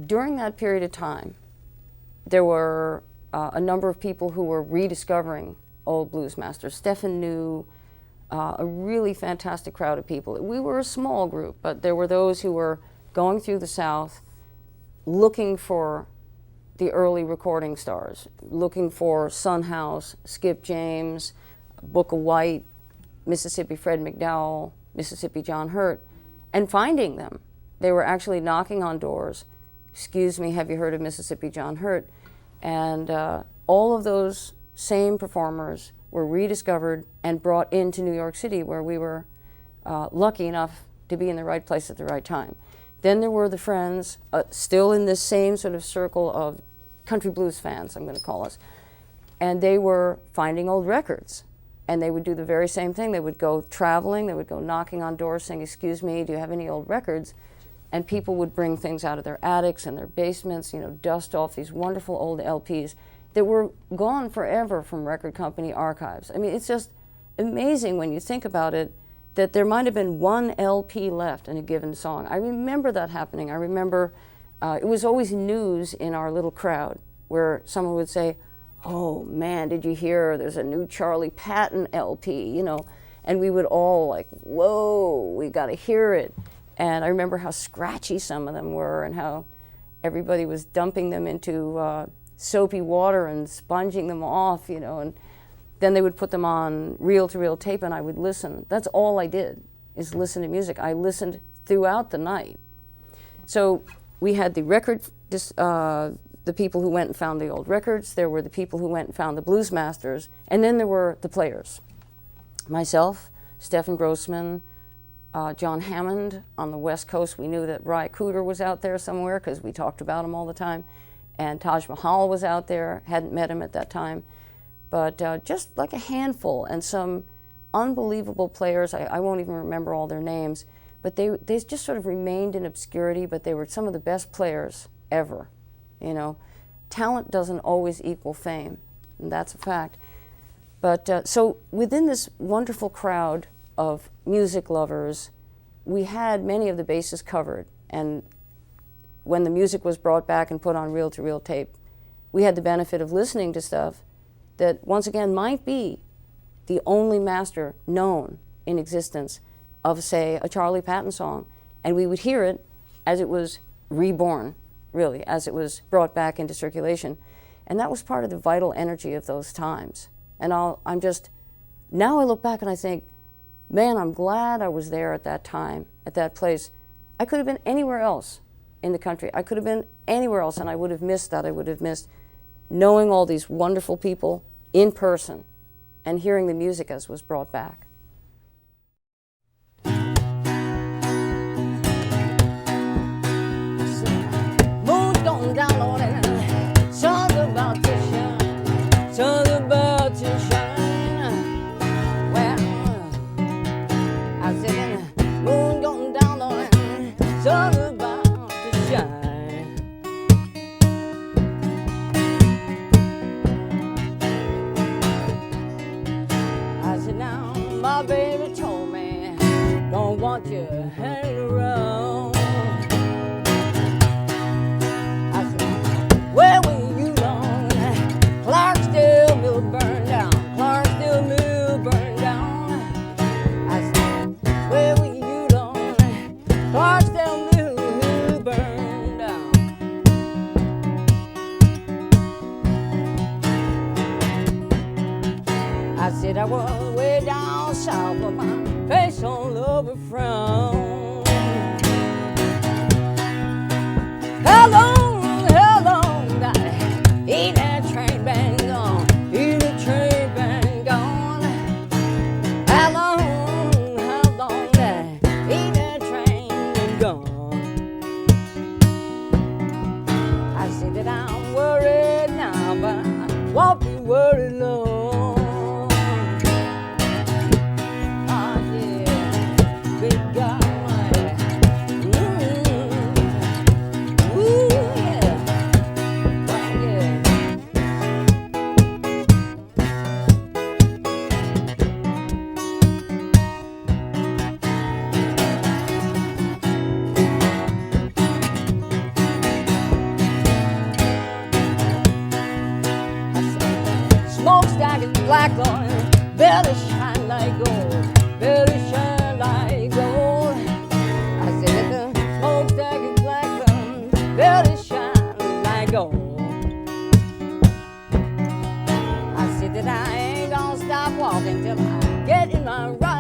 during that period of time, there were a number of people who were rediscovering old blues masters. Stephen knew a really fantastic crowd of people. We were a small group, but there were those who were going through the South looking for the early recording stars, looking for Son House, Skip James, Booker White, Mississippi Fred McDowell, Mississippi John Hurt, and finding them. They were actually knocking on doors. Excuse me, have you heard of Mississippi John Hurt? And all of those same performers were rediscovered and brought into New York City, where we were lucky enough to be in the right place at the right time. Then there were the friends, still in this same sort of circle of country blues fans, I'm going to call us, and they were finding old records. And they would do the very same thing. They would go traveling, they would go knocking on doors saying, excuse me, do you have any old records? And people would bring things out of their attics and their basements, you know, dust off these wonderful old LPs that were gone forever from record company archives. I mean, it's just amazing when you think about it, that there might have been one LP left in a given song. I remember that happening. I remember it was always news in our little crowd where someone would say, oh man, did you hear there's a new Charlie Patton LP, you know? And we would all like, whoa, we gotta hear it. And I remember how scratchy some of them were and how everybody was dumping them into soapy water and sponging them off, you know, and then they would put them on reel-to-reel tape and I would listen. That's all I did, is listen to music. I listened throughout the night. So we had the record, the people who went and found the old records, there were the people who went and found the blues masters, and then there were the players. Myself, Stephen Grossman, John Hammond on the West Coast. We knew that Ry Cooder was out there somewhere because we talked about him all the time. And Taj Mahal was out there, hadn't met him at that time. But just like a handful, and some unbelievable players. I won't even remember all their names, but they just sort of remained in obscurity, but they were some of the best players ever. You know, talent doesn't always equal fame, and that's a fact. But so within this wonderful crowd of music lovers, we had many of the bases covered. And when the music was brought back and put on reel-to-reel tape, we had the benefit of listening to stuff that, once again, might be the only master known in existence of, say, a Charlie Patton song. And we would hear it as it was reborn, really, as it was brought back into circulation. And that was part of the vital energy of those times. And now I look back and I think, man, I'm glad I was there at that time, at that place. I could have been anywhere else in the country. I could have been anywhere else, and I would have missed that. I would have missed knowing all these wonderful people in person and hearing the music as was brought back. Moon's going down on it, sun's about to shine, sun's about to shine. Well, I said, moon going down on it, sun's about to shine. I said, now my baby told me, don't want you hanging around. I said, where were you long? Clarksdale mill burned down, Clarksdale mill burned down. I said, where were you long? Clarksdale mill burned down. I said, I was way down south, but my face all over frown. How long that ain't that train been gone? Ain't that train been gone? How long that ain't that train been gone? I said that I'm worried now, but I won't be worried long. Oh yeah, big God. better shine like gold, better shine like gold. I said that the smokestack is black, better shine like gold. I said that I ain't gonna stop walking till I get in my ride.